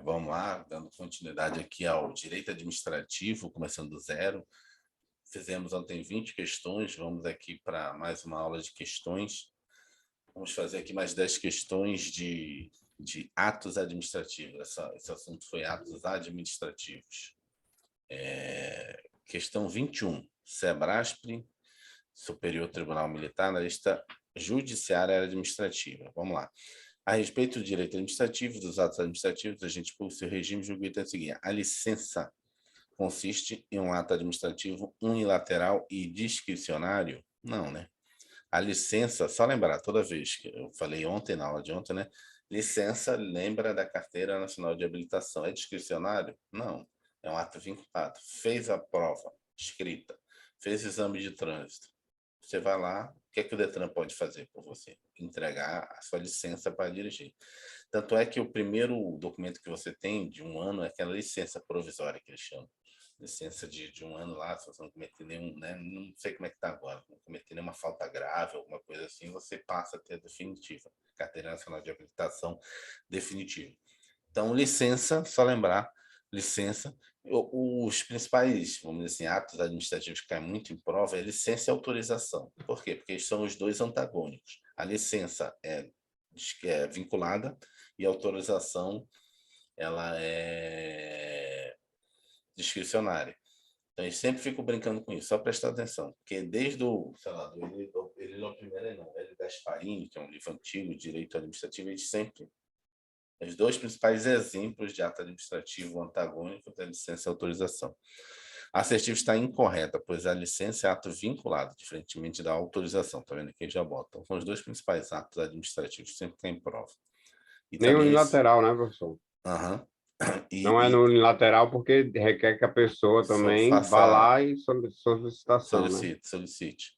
Vamos lá, dando continuidade aqui ao direito administrativo, começando do zero. Fizemos ontem 20 questões, vamos aqui para mais uma aula de questões. Vamos fazer aqui mais 10 questões de atos administrativos. Esse assunto foi atos administrativos. Questão 21. SEBRASP, Superior Tribunal Militar, na lista judiciária administrativa. Vamos lá. A respeito do direito administrativo, dos atos administrativos, a gente pula o seu regime jurídico a seguir. A licença consiste em um ato administrativo unilateral e discricionário? Não, né? A licença, só lembrar, toda vez que eu falei ontem, na aula de ontem, né? Licença lembra da Carteira Nacional de Habilitação. É discricionário? Não. É um ato vinculado. Fez a prova escrita, fez o exame de trânsito. Você vai lá, o que é que o Detran pode fazer por você? Entregar a sua licença para dirigir. Tanto é que o primeiro documento que você tem de um ano é aquela licença provisória que eles chamam. Licença de um ano lá, se você não cometer nenhum, né? Não sei como é que está agora, não cometer nenhuma falta grave, alguma coisa assim, você passa a ter a definitiva. Carteira Nacional de Habilitação definitiva. Então, licença, só lembrar, licença. Os principais, vamos dizer assim, atos administrativos que caem muito em prova é licença e autorização. Por quê? Porque são os dois antagônicos. A licença é vinculada e a autorização ela é discricionária. Então, eles sempre ficam brincando com isso, só prestar atenção. Porque desde o, sei lá, ele não primeiro, não, ele Gasparini, que é um livro antigo, Direito Administrativo, eles sempre os dois principais exemplos de ato administrativo antagônico da licença e autorização. A assertiva está incorreta, pois a licença é ato vinculado, diferentemente da autorização. Está vendo aqui? Já bota. Então, são os dois principais atos administrativos que sempre tem em prova. E Nem também esse. unilateral, né, professor? Uhum. Não é no unilateral porque requer que a pessoa também vá Faça, lá e solicitação, né? solicite.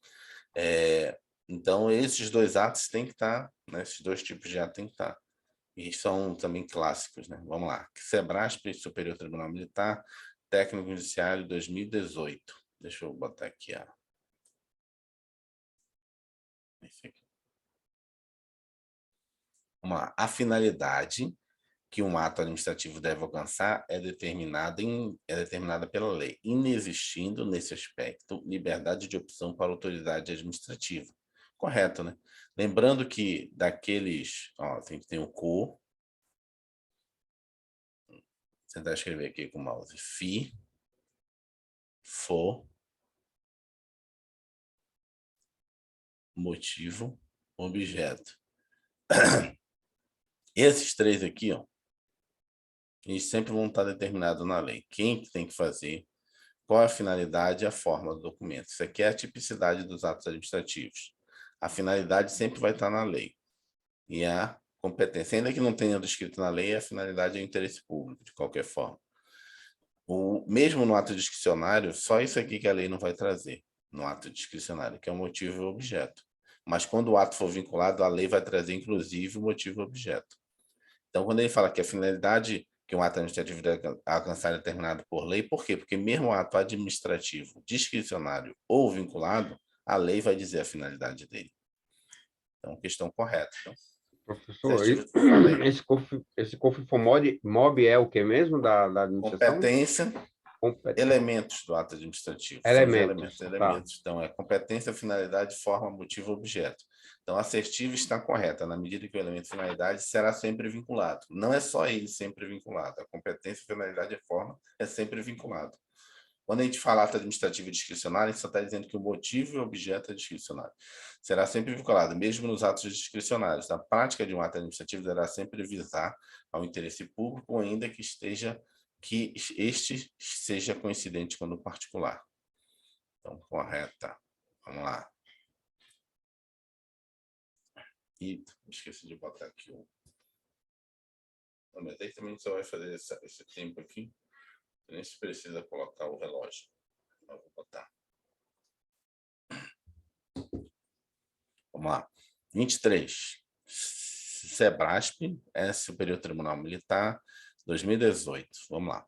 Então, esses dois atos têm que estar, né? Esses dois tipos de ato têm que estar. E são também clássicos, né? Vamos lá. SEBRASP, Superior Tribunal Militar, Técnico Judiciário 2018. Deixa eu botar aqui, ó. Esse aqui. Vamos lá. A finalidade que um ato administrativo deve alcançar é determinada pela lei, inexistindo, nesse aspecto, liberdade de opção para a autoridade administrativa. Correto, né? Lembrando que daqueles, ó, tem o COR, você tentar escrever aqui com o mouse, FI, FO, motivo, objeto. Esses três aqui, ó, eles sempre vão estar determinados na lei. Quem que tem que fazer, qual é a finalidade e a forma do documento. Isso aqui é a tipicidade dos atos administrativos. A finalidade sempre vai estar na lei. E a competência, ainda que não tenha escrito na lei, a finalidade é o interesse público, de qualquer forma. Mesmo no ato discricionário, só isso aqui que a lei não vai trazer, no ato discricionário, que é o motivo e o objeto. Mas quando o ato for vinculado, a lei vai trazer, inclusive, o motivo e o objeto. Então, quando ele fala que a finalidade que um ato administrativo deve alcançar é determinado por lei, por quê? Porque mesmo o ato administrativo discricionário ou vinculado, a lei vai dizer a finalidade dele. Então, questão correta. Então, Professor, fala aí. esse COFINFOMOB é o que mesmo da administração? Competência, Competência. elementos do ato administrativo. São os elementos. Elementos, tá. Elementos. Então, é competência, finalidade, forma, motivo, objeto. Então, a assertiva está correta, na medida que o elemento finalidade será sempre vinculado. Não é só ele sempre vinculado. A competência, finalidade e forma é sempre vinculado. Quando a gente fala ato administrativo discricionário, a gente só está dizendo que o motivo e o objeto é discricionário. Será sempre vinculado, mesmo nos atos discricionários. A prática de um ato administrativo deverá sempre visar ao interesse público, ainda que este seja coincidente com o particular. Então, correta. Vamos lá. E esqueci de botar aqui o. Mas aí também você vai fazer esse tempo aqui. Nem se precisa colocar o relógio. Eu vou botar. Vamos lá. 23. SEBRASP, Superior Tribunal Militar, 2018. Vamos lá.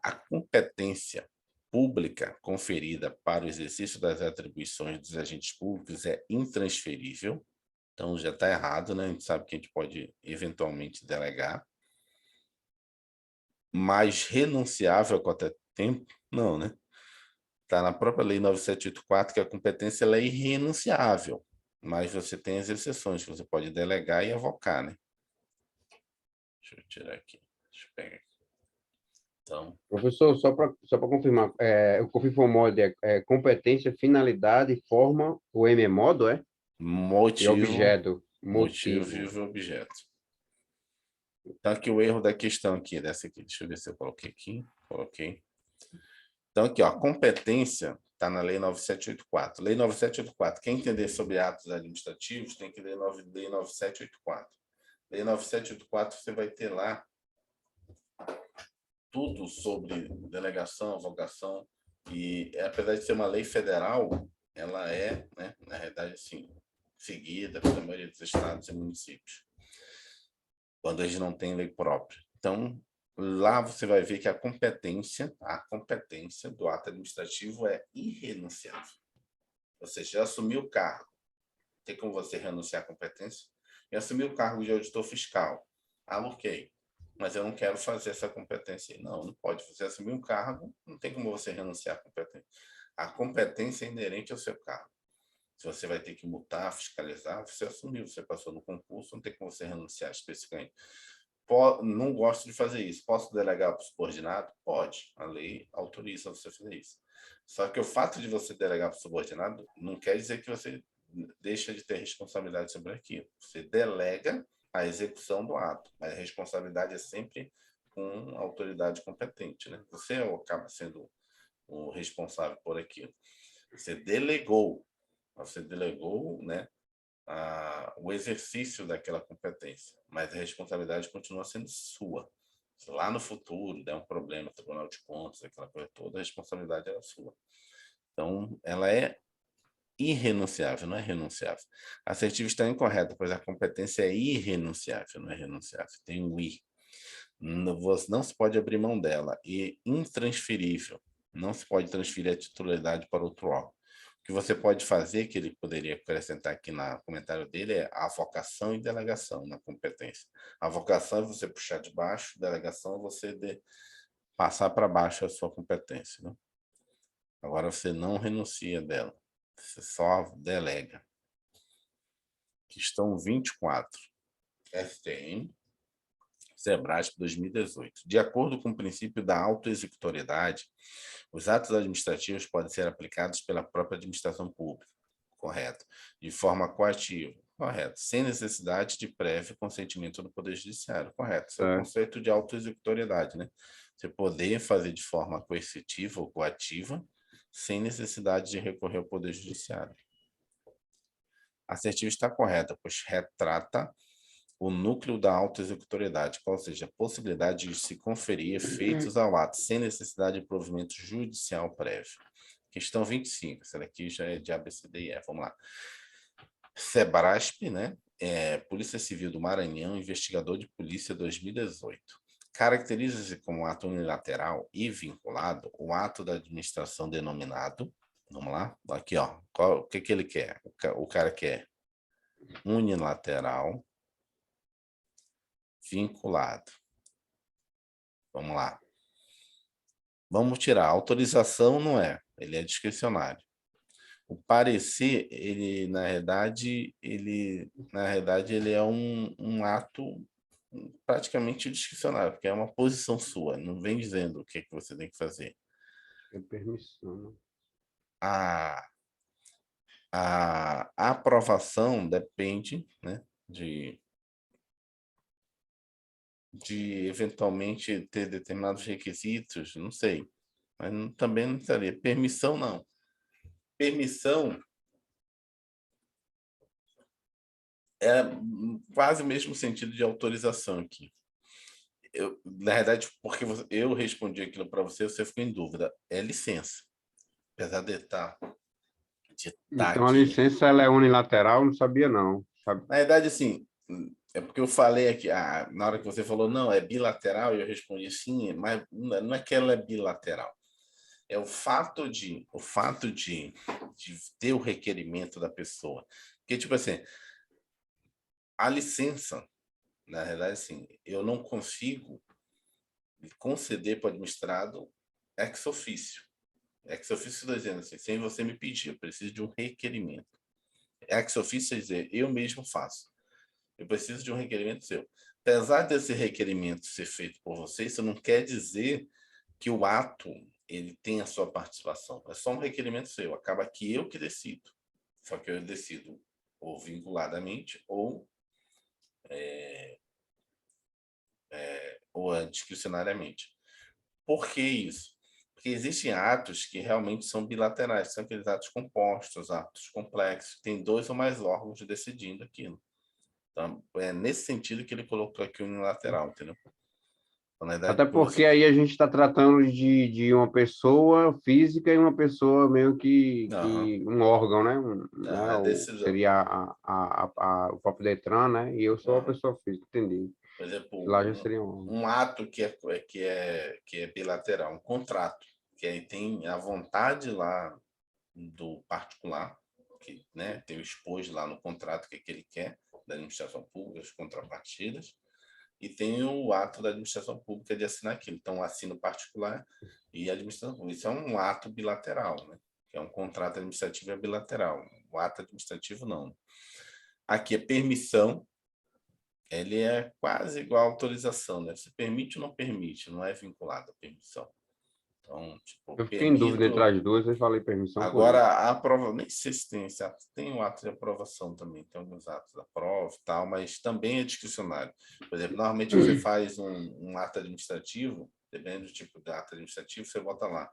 A competência pública conferida para o exercício das atribuições dos agentes públicos é intransferível. Então, já está errado, né? A gente sabe que a gente pode eventualmente delegar. mais renunciável quanto a tempo? Não, né? Está na própria Lei 9784 que a competência ela é irrenunciável, mas você tem as exceções, que você pode delegar e avocar, né? Deixa eu tirar aqui. Deixa eu pegar aqui. Então, Professor, só para confirmar, o COFINFOMOD é competência, finalidade, forma, o M é modo, é? E motivo, objeto, motivo, motivo. vivo e objeto. Então, aqui o erro da questão aqui, dessa aqui. Deixa eu ver se eu coloquei aqui. Coloquei. Então, aqui, ó, competência está na Lei 9784. Lei 9784, quem entender sobre atos administrativos tem que ler Lei 9784. Lei 9784, você vai ter lá tudo sobre delegação, avocação, e apesar de ser uma lei federal, ela é, né, na realidade, assim, seguida pela maioria dos estados e municípios, quando eles não têm lei própria. Então, lá você vai ver que a competência do ato administrativo é irrenunciável. Você já assumiu o cargo, tem como você renunciar à competência? Eu assumi o cargo de auditor fiscal. Ah, ok. Mas eu não quero fazer essa competência. Não, não pode. Você assumir um cargo, não tem como você renunciar à competência. A competência é inerente ao seu cargo. Se você vai ter que multar, fiscalizar, você assumiu, você passou no concurso, não tem como você renunciar especificamente. Não gosto de fazer isso. Posso delegar para o subordinado? Pode. A lei autoriza você fazer isso. Só que o fato de você delegar para o subordinado não quer dizer que você deixa de ter responsabilidade sobre aquilo. Você delega a execução do ato, mas a responsabilidade é sempre com a autoridade competente, né? Você acaba sendo o responsável por aquilo. Você delegou, né, o exercício daquela competência, mas a responsabilidade continua sendo sua. Se lá no futuro der um problema, Tribunal de Contas, aquela coisa toda, a responsabilidade é sua. Então, ela é irrenunciável, não é renunciável. Assertivo está incorreto, pois a competência é irrenunciável, não é renunciável. Tem um i. Não se pode abrir mão dela. E intransferível. Não se pode transferir a titularidade para outro órgão. O que você pode fazer, que ele poderia acrescentar aqui no comentário dele, é avocação e delegação na competência. A avocação é você puxar de baixo, delegação é você passar para baixo a sua competência. Né? Agora você não renuncia dela. Você só delega. Questão 24. STM, Sebrasp 2018. De acordo com o princípio da autoexecutoriedade, os atos administrativos podem ser aplicados pela própria administração pública. Correto. De forma coativa. Correto. Sem necessidade de prévio consentimento do Poder Judiciário. Correto. Esse é o conceito de autoexecutoriedade, né? Você poder fazer de forma coercitiva ou coativa, sem necessidade de recorrer ao Poder Judiciário. Assertivo está correta, pois retrata o núcleo da autoexecutoriedade, ou seja, a possibilidade de se conferir efeitos ao ato, sem necessidade de provimento judicial prévio. Questão 25, essa daqui já é de A, B, C, D e E. Vamos lá. Sebrasp, né? Polícia Civil do Maranhão, investigador de polícia 2018. Caracteriza-se como ato unilateral e vinculado o ato da administração denominado, vamos lá, aqui, ó, o que ele quer? O cara quer unilateral, vinculado. Vamos lá. Vamos tirar. Autorização não é, ele é discricionário. O parecer, na verdade, ele é um ato praticamente discricionário, porque é uma posição sua, não vem dizendo o que você tem que fazer. É permissão. A, a aprovação depende, né, de eventualmente ter determinados requisitos, não sei, mas também não estaria. Permissão, não. Permissão é quase o mesmo sentido de autorização aqui. Na verdade, porque eu respondi aquilo para você, você ficou em dúvida. É licença. Apesar de estar Então, a aqui. licença ela é unilateral, não sabia não. Sabe? Na verdade, assim, é porque eu falei aqui, na hora que você falou, não, é bilateral, e eu respondi sim, mas não é que ela é bilateral. É o fato de ter o requerimento da pessoa. Porque, tipo assim, a licença, na realidade, assim, eu não consigo conceder para o administrado ex officio. Ex officio está dizendo assim, sem você me pedir, eu preciso de um requerimento. Ex officio quer dizer, eu mesmo faço. Eu preciso de um requerimento seu. Apesar desse requerimento ser feito por você, isso não quer dizer que o ato ele tem a sua participação. É só um requerimento seu. Acaba que eu que decido. Só que eu decido ou vinculadamente ou discricionariamente. Por que isso? Porque existem atos que realmente são bilaterais, são aqueles atos compostos, atos complexos, tem 2 ou mais órgãos decidindo aquilo. Então, é nesse sentido que ele colocou aqui unilateral, entendeu? Então, na verdade, Até por porque isso... aí a gente está tratando de uma pessoa física e uma pessoa meio Aham, que um órgão, né? Né? a decisão. Seria o próprio Detran, né? E eu sou a Aham. pessoa física, entendi. Por exemplo, Lá já seria um órgão. um ato que é bilateral, um contrato, que aí tem a vontade lá do particular, que, né, tem o expôs lá no contrato que ele quer, da administração pública, as contrapartidas, e tem o ato da administração pública de assinar aquilo. Então, assino particular e a administração pública. Isso é um ato bilateral, né? Que é um contrato administrativo é bilateral. O ato administrativo, não. Aqui é permissão, ele é quase igual à autorização, né? Você permite ou não permite, não é vinculado à permissão. Então, tipo, Eu fiquei em dúvida entre permito. as duas, eu falei permissão por Agora, isso. a prova, nem sei se tem esse ato, tem o ato de aprovação também, tem alguns atos da prova e tal, mas também é discricionário. Por exemplo, normalmente você faz um ato administrativo, dependendo do tipo de ato administrativo, você bota lá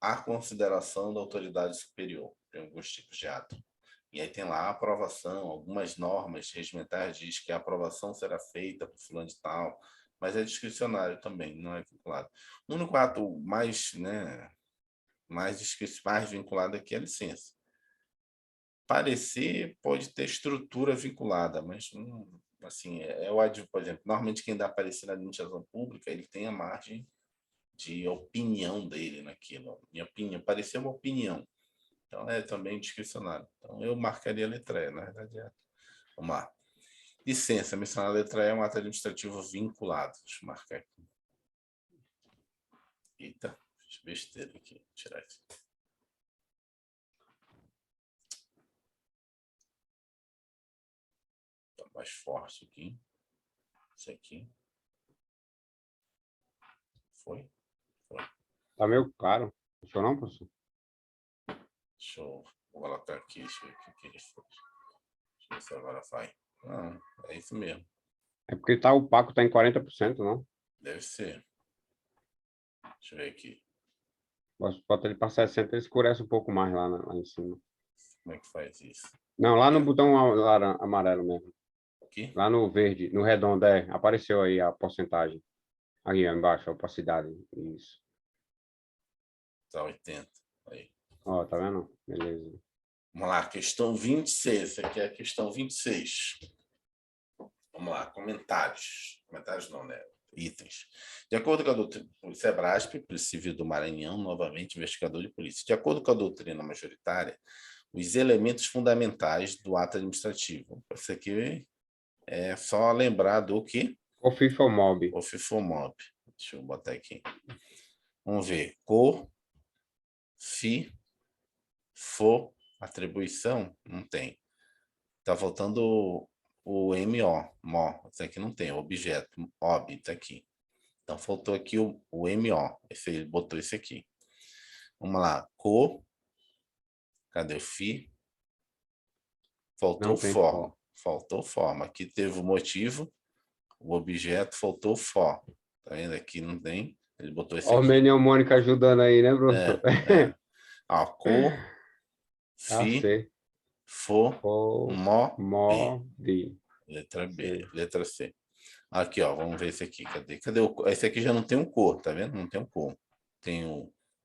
a consideração da autoridade superior, tem alguns tipos de ato. E aí tem lá a aprovação, algumas normas regimentares diz que a aprovação será feita por fulano de tal, mas é discricionário também, não é vinculado. O único ato mais, né, mais vinculado aqui é a licença. Parecer pode ter estrutura vinculada, mas assim, por exemplo, normalmente quem dá parecer na administração pública, ele tem a margem de opinião dele naquilo. Minha opinião, parecer uma opinião. Então é também discricionário. Então eu marcaria a letra E, na verdade é. Vamos lá. Licença, mencionar a letra E é um ato administrativo vinculado. Deixa eu marcar aqui. Eita, fiz besteira aqui. Vou tirar isso. Tá mais forte aqui. Isso aqui. Foi? Foi. Tá meio caro. Deixa eu não, professor? Deixa eu colocar aqui. Deixa eu ver o que ele fez. Deixa eu ver se agora vai. Não, é isso mesmo. É porque tá, o Paco tá em 40%, não? Deve ser. Deixa eu ver aqui. Bota ele para 60, ele escurece um pouco mais lá em cima. Como é que faz isso? Não, lá no botão amarelo mesmo. Aqui? Lá no verde, no redondo, apareceu aí a porcentagem. Aí ó, embaixo, a opacidade. Isso. Tá 80. Aí. Ó, tá vendo? Beleza. Vamos lá, questão 26. Essa aqui é a questão 26. Vamos lá, comentários. Comentários não, né? Itens. De acordo com a doutrina, o Sebrasp, Polícia Civil do Maranhão, novamente investigador de polícia. De acordo com a doutrina majoritária, os elementos fundamentais do ato administrativo. Isso aqui é só lembrar do que? O FIFOMOB. O FIFOMOB. Deixa eu botar aqui. Vamos ver. Cor, fi, fo, atribuição, não tem. Tá faltando o MO, MO. Isso aqui não tem. Objeto, OB, tá aqui. Então faltou aqui o MO. Ele botou esse aqui. Vamos lá. Cor. Cadê o fi? Faltou Não tem forma. FO. Faltou forma. Aqui teve o motivo. O objeto faltou for. Tá vendo? Aqui não tem. Ele botou esse Ó, o aqui. mnemônica ajudando aí, né, professor? É. Ó, cor, A, fi, C. fo, O, mo, b. MO, D. Letra B. C. Letra C. Aqui, ó. Vamos ver esse aqui. Cadê o... Esse aqui já não tem um cor, tá vendo? Não tem um cor.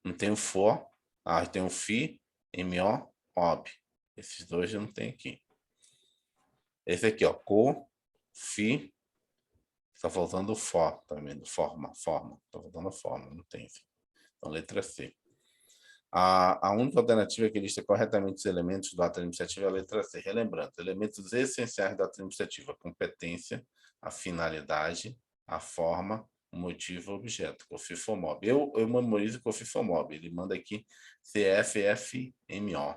Não tem o for. Ah, tem o fi, mo, ob. Esses dois já não tem aqui. Esse aqui, ó. Cor, fi. Está faltando o for, tá vendo? Forma. Tá faltando a forma, não tem. Então, letra C. A única alternativa que lista corretamente os elementos do ato administrativo é a letra C. Relembrando, elementos essenciais do ato administrativo: a competência, a finalidade, a forma o motivo objeto, COFIFOMOB. Eu memorizo COFIFOMOB, ele manda aqui CFFMO.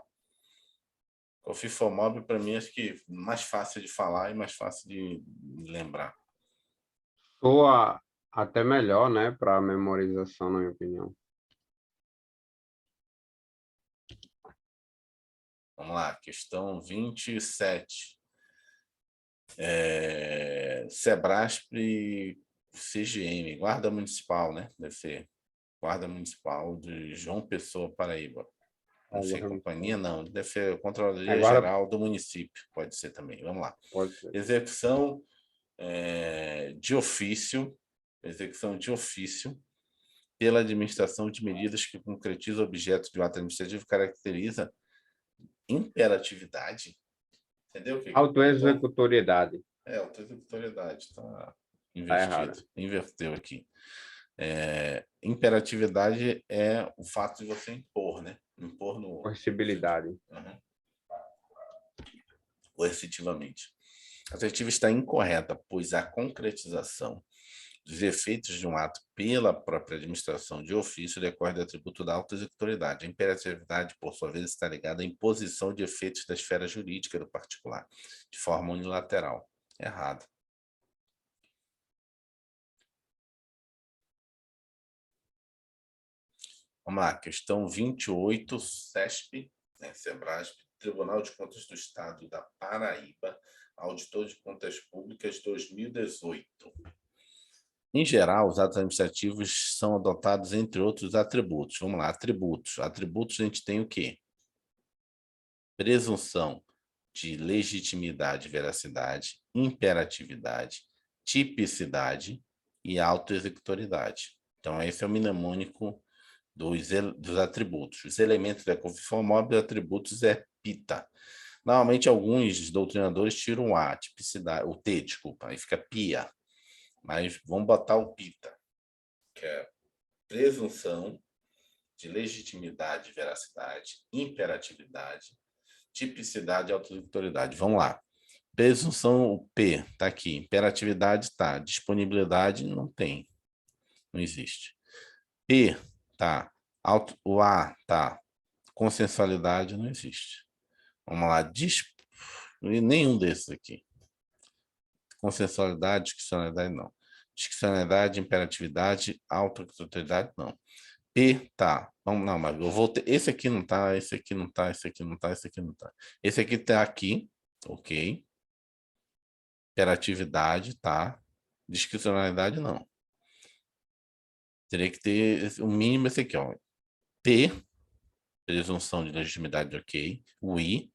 COFIFOMOB, para mim, acho que mais fácil de falar e mais fácil de lembrar. Soa até melhor, né, para memorização, na minha opinião. Vamos lá, questão 27. Sebrasp CGM, Guarda Municipal, né? Deve ser Guarda Municipal de João Pessoa, Paraíba. Não sei, companhia não, deve ser Controladoria Geral do município, pode ser também. Vamos lá. Pode ser. Execução de ofício, pela administração de medidas que concretizam objetos de um ato administrativo caracteriza imperatividade. Entendeu? Autoexecutoriedade. Autoexecutoriedade, tá Tá errado. Inverteu aqui. Imperatividade é o fato de você impor, né? Impor no... Coercibilidade. Uhum. Coercitivamente. A assertiva está incorreta, pois a concretização dos efeitos de um ato pela própria administração de ofício decorre do atributo da autoexecutoriedade. A imperatividade, por sua vez, está ligada à imposição de efeitos da esfera jurídica do particular, de forma unilateral. Errado. Vamos lá, questão 28, CESP, né, Sebrasp, Tribunal de Contas do Estado da Paraíba, Auditor de Contas Públicas 2018. Em geral, os atos administrativos são adotados entre outros atributos. Vamos lá, atributos. Atributos a gente tem o quê? Presunção de legitimidade, veracidade, imperatividade, tipicidade e autoexecutoriedade. Então, esse é o mnemônico dos atributos. Os elementos da COFIFOMOB de atributos é PITA. Normalmente, alguns doutrinadores tiram o A, tipicidade, o T, desculpa, aí fica PIA. Mas vamos botar o PITA, que é presunção de legitimidade, veracidade, imperatividade, tipicidade e autoexecutoriedade. Vamos lá. Presunção, o P, está aqui. Imperatividade, está. Disponibilidade, não tem. Não existe. P, tá. O A, tá. Consensualidade, não existe. Vamos lá. Nenhum desses aqui. Consensualidade, discricionalidade, não. Discricionalidade, imperatividade, autoexecutoriedade, não. P, tá. Não, mas eu vou ter... Esse aqui não tá, esse aqui não tá, esse aqui não tá, esse aqui não tá. Esse aqui tá aqui, ok. Imperatividade, tá. Discricionalidade, não. Teria que ter o mínimo esse aqui, ó. P, presunção de legitimidade, ok. O I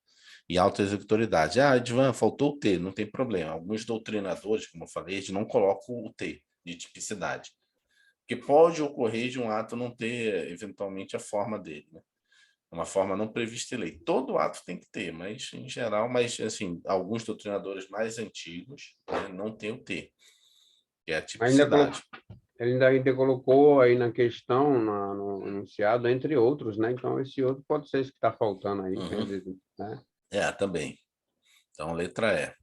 e autoexecutoriedade. Ah, Edvan, faltou o T, não tem problema. Alguns doutrinadores, como eu falei, eles não colocam o T de tipicidade. Porque pode ocorrer de um ato não ter, eventualmente, a forma dele, né? Uma forma não prevista em lei. Todo ato tem que ter, mas, em geral, assim, alguns doutrinadores mais antigos, né, não tem o T, que é a tipicidade. Ele ainda colocou aí na questão, no enunciado, entre outros, né? Então, esse outro pode ser esse que está faltando aí. Uhum. Né? Também. Então, letra E.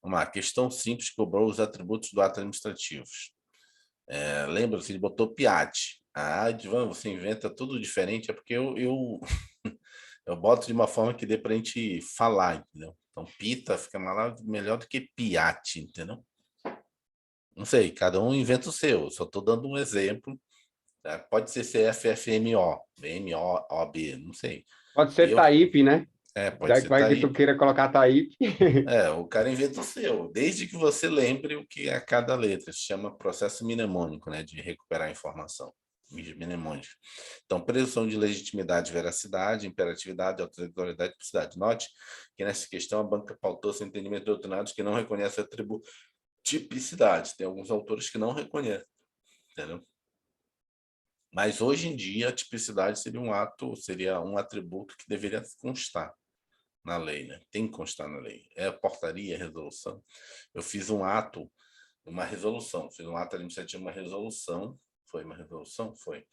Vamos lá. Questão simples cobrou os atributos do ato administrativos. Lembra-se, ele botou PIAT. Edvan, você inventa tudo diferente, é porque eu boto de uma forma que dê para a gente falar, entendeu? Então, PITA fica melhor do que PIAT, entendeu? Não sei, cada um inventa o seu, só estou dando um exemplo. Tá? Pode ser CFFMO, BMOB, não sei. Pode ser TAIP, né? Pode ser vai TAIP. que tu queira colocar TAIP. O cara inventa o seu, desde que você lembre o que é cada letra. Se chama processo mnemônico, né, de recuperar a informação. Mnemônico. Então, presunção de legitimidade, veracidade, imperatividade, autoridade e tipicidade. Note que nessa questão a banca pautou seu entendimento doutrinário que não reconhece o atributo tipicidade. Tem alguns autores que não reconhecem, entendeu? Mas hoje em dia a tipicidade seria um atributo que deveria constar na lei, né? Tem que constar na lei. Portaria, resolução. Eu fiz um ato, uma resolução, fiz um ato administrativo, uma resolução. Foi uma resolução? Foi.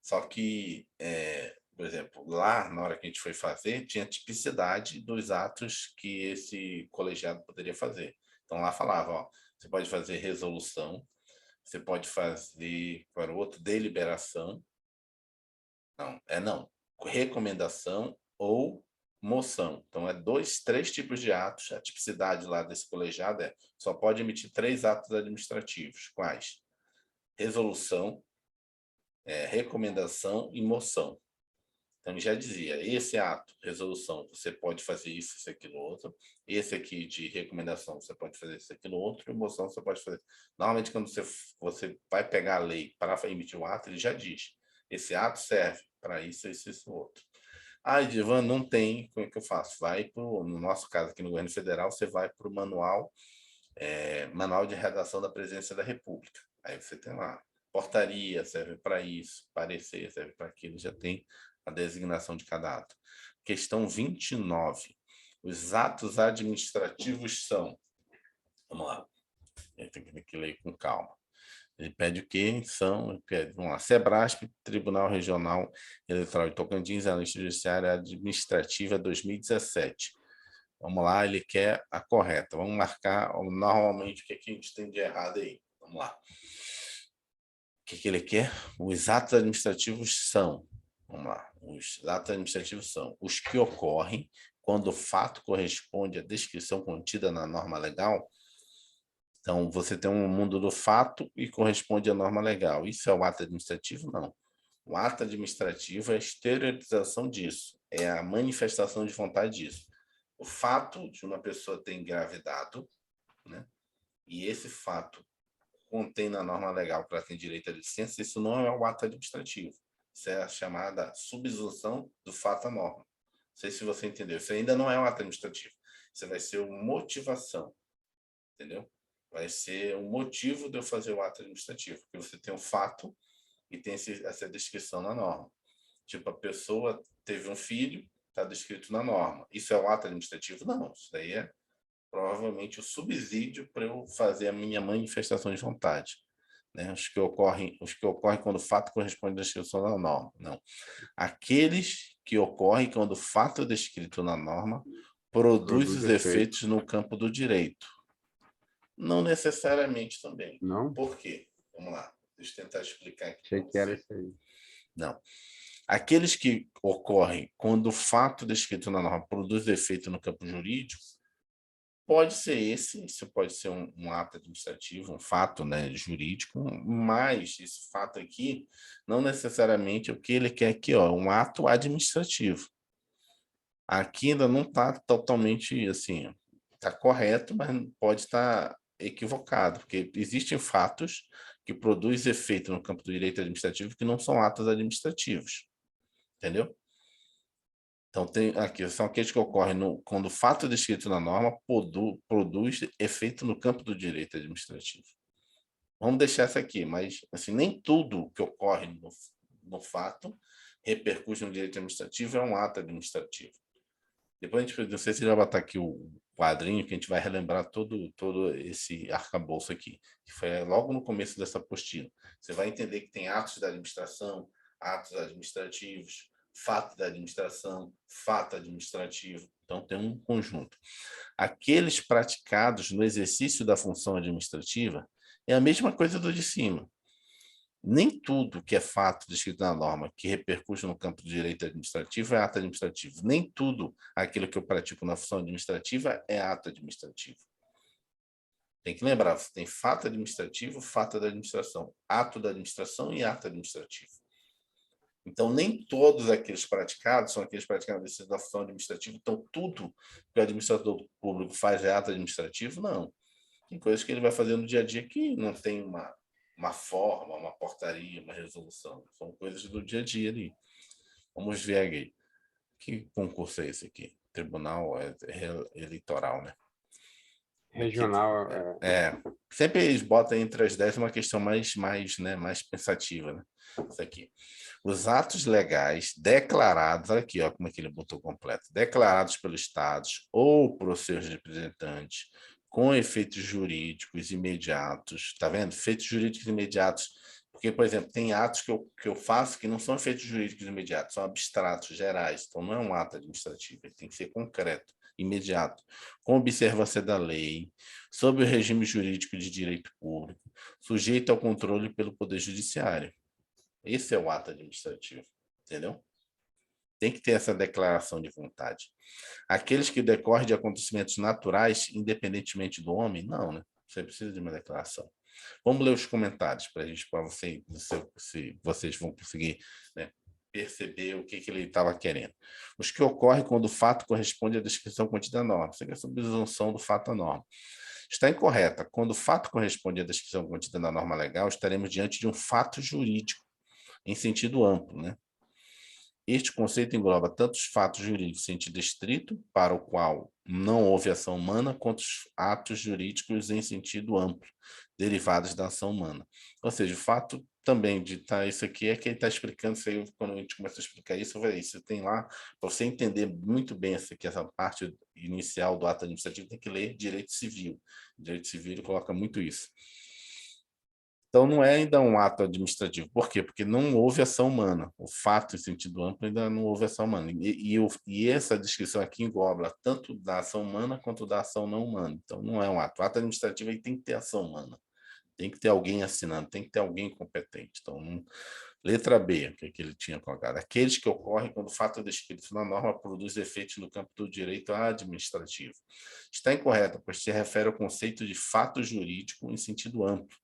Só que, por exemplo, lá, na hora que a gente foi fazer, tinha tipicidade dos atos que esse colegiado poderia fazer. Então, lá falava, ó, você pode fazer resolução, Você pode fazer, para o outro, deliberação. Não. Recomendação ou moção. Então, três tipos de atos. A tipicidade lá desse colegiado só pode emitir 3 atos administrativos. Quais? Resolução, recomendação e moção. Então, ele já dizia, esse ato, resolução, você pode fazer isso, aquilo, outro. Esse aqui de recomendação, você pode fazer isso, aquilo, outro. E moção, você pode fazer. Normalmente, quando você vai pegar a lei para emitir o ato, ele já diz, esse ato serve para isso, isso, outro. Ah, Edivan, não tem, como é que eu faço? No nosso caso aqui no governo federal, você vai para o manual de redação da Presidência da República. Aí você tem lá, portaria serve para isso, parecer serve para aquilo, já tem a designação de cada ato. Questão 29. Os atos administrativos são... Vamos lá. Eu tenho que ler com calma. Ele pede o quê? Vamos lá. Sebrasp, Tribunal Regional Eleitoral de Tocantins, Analista Judiciária Administrativa 2017. Vamos lá, ele quer a correta. Vamos marcar normalmente o que a gente tem de errado aí. Vamos lá. O que ele quer? Os atos administrativos são... Vamos lá. Os atos administrativos são os que ocorrem quando o fato corresponde à descrição contida na norma legal. Então, você tem um mundo do fato e corresponde à norma legal. Isso é o ato administrativo? Não. O ato administrativo é a exteriorização disso, é a manifestação de vontade disso. O fato de uma pessoa ter engravidado, né? E esse fato contém na norma legal que ela tem direito à licença, isso não é o ato administrativo. Isso é a chamada subsunção do fato à norma. Não sei se você entendeu. Isso ainda não é um ato administrativo. Isso vai ser uma motivação. Entendeu? Vai ser o motivo de eu fazer o ato administrativo. Porque você tem um fato e tem essa descrição na norma. Tipo, a pessoa teve um filho, está descrito na norma. Isso é o ato administrativo? Não. Isso daí é provavelmente o subsídio para eu fazer a minha manifestação de vontade. Né? Os que ocorrem quando o fato corresponde à descrição da norma. Não. Aqueles que ocorrem quando o fato descrito na norma produz os efeitos no campo do direito. Não necessariamente também. Não? Por quê? Vamos lá. Deixa eu tentar explicar aqui. Achei que era isso aí. Não. Aqueles que ocorrem quando o fato descrito na norma produz efeito no campo jurídico, pode ser isso pode ser um ato administrativo, um fato, né, jurídico, mas esse fato aqui não necessariamente é o que ele quer aqui, um ato administrativo. Aqui ainda não está totalmente assim, está correto, mas pode estar equivocado, porque existem fatos que produzem efeito no campo do direito administrativo que não são atos administrativos, entendeu? Então, são aqueles que ocorrem quando o fato descrito na norma produz efeito no campo do direito administrativo. Vamos deixar essa aqui, mas assim, nem tudo que ocorre no fato repercute no direito administrativo é um ato administrativo. Depois a gente, não sei se já vai botar aqui o quadrinho, que a gente vai relembrar todo esse arcabouço aqui, que foi logo no começo dessa apostila. Você vai entender que tem atos da administração, atos administrativos, fato da administração, fato administrativo. Então, tem um conjunto. Aqueles praticados no exercício da função administrativa é a mesma coisa do de cima. Nem tudo que é fato descrito na norma que repercute no campo do direito administrativo é ato administrativo. Nem tudo aquilo que eu pratico na função administrativa é ato administrativo. Tem que lembrar, você tem fato administrativo, fato da administração, ato da administração e ato administrativo. Então, nem todos aqueles praticados são aqueles praticados da função administrativa. Então, tudo que o administrador público faz é ato administrativo? Não. Tem coisas que ele vai fazer no dia a dia que não tem uma forma, uma portaria, uma resolução. São coisas do dia a dia ali. Vamos ver aqui. Que concurso é esse aqui? Tribunal Eleitoral, né? Regional. Sempre eles botam entre as 10 uma questão mais pensativa, né? Isso aqui. Os atos legais declarados, olha aqui, ó, como é que ele botou completo, declarados pelos estados ou por seus representantes, com efeitos jurídicos imediatos, tá vendo? Efeitos jurídicos imediatos, porque, por exemplo, tem atos que eu faço que não são efeitos jurídicos imediatos, são abstratos, gerais, então não é um ato administrativo, ele tem que ser concreto, imediato, com observância da lei, sob o regime jurídico de direito público, sujeito ao controle pelo Poder Judiciário. Esse é o ato administrativo, entendeu? Tem que ter essa declaração de vontade. Aqueles que decorrem de acontecimentos naturais, independentemente do homem, não, né? Você precisa de uma declaração. Vamos ler os comentários para você, se vocês vão conseguir, né, perceber o que ele estava querendo. Os que ocorrem quando o fato corresponde à descrição contida na norma. Isso aqui é a subsunção do fato à norma. Está incorreta. Quando o fato corresponde à descrição contida na norma legal, estaremos diante de um fato jurídico, em sentido amplo, né? Este conceito engloba tanto os fatos jurídicos em sentido estrito, para o qual não houve ação humana, quanto os atos jurídicos em sentido amplo, derivados da ação humana. Ou seja, o fato também de estar isso aqui é que ele está explicando isso aí, quando a gente começa a explicar isso, você tem lá, para você entender muito bem essa parte inicial do ato administrativo, tem que ler direito civil. Direito civil ele coloca muito isso. Então, não é ainda um ato administrativo. Por quê? Porque não houve ação humana. O fato, em sentido amplo, ainda não houve ação humana. E essa descrição aqui engloba tanto da ação humana quanto da ação não humana. Então, não é um ato. O ato administrativo aí tem que ter ação humana. Tem que ter alguém assinando, tem que ter alguém competente. Então, letra B, o que ele tinha colocado? Aqueles que ocorrem quando o fato descrito na norma produz efeitos no campo do direito administrativo. Está incorreto, pois se refere ao conceito de fato jurídico em sentido amplo,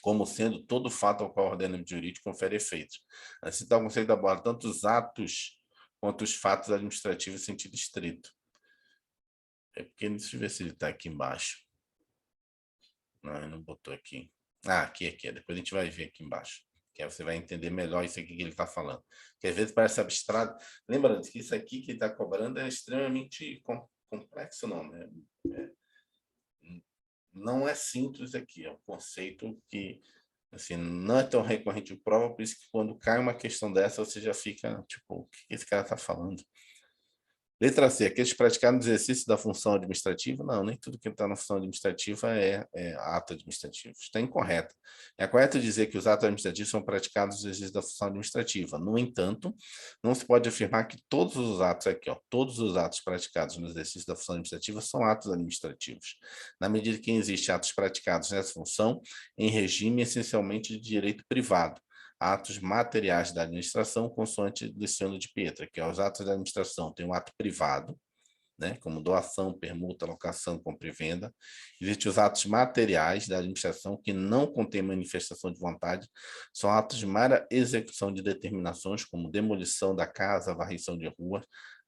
como sendo todo fato ao qual o ordenamento jurídico confere efeitos. Assim está o conceito da bola, tanto os atos quanto os fatos administrativos em sentido estrito. É porque, deixa eu ver se ele está aqui embaixo. Não, ele não botou aqui. Ah, aqui. Depois a gente vai ver aqui embaixo. Que aí você vai entender melhor isso aqui que ele está falando. Porque às vezes parece abstrato. Lembrando que isso aqui que ele está cobrando é extremamente complexo, não, né? Não é simples aqui. É um conceito que assim, não é tão recorrente em prova, por isso que quando cai uma questão dessa, você já fica, tipo, o que esse cara está falando? Letra C, aqueles praticados no exercício da função administrativa? Não, nem tudo que está na função administrativa é ato administrativo. Está incorreto. É correto dizer que os atos administrativos são praticados no exercício da função administrativa. No entanto, não se pode afirmar que todos os atos aqui, ó, todos os atos praticados no exercício da função administrativa são atos administrativos, na medida que existem atos praticados nessa função em regime essencialmente de direito privado, atos materiais da administração, consoante Luciano de Pietra, que é os atos da administração. Tem um ato privado, né, como doação, permuta, locação, compra e venda. Existem os atos materiais da administração, que não contêm manifestação de vontade, são atos de mera execução de determinações, como demolição da casa, varrição de rua,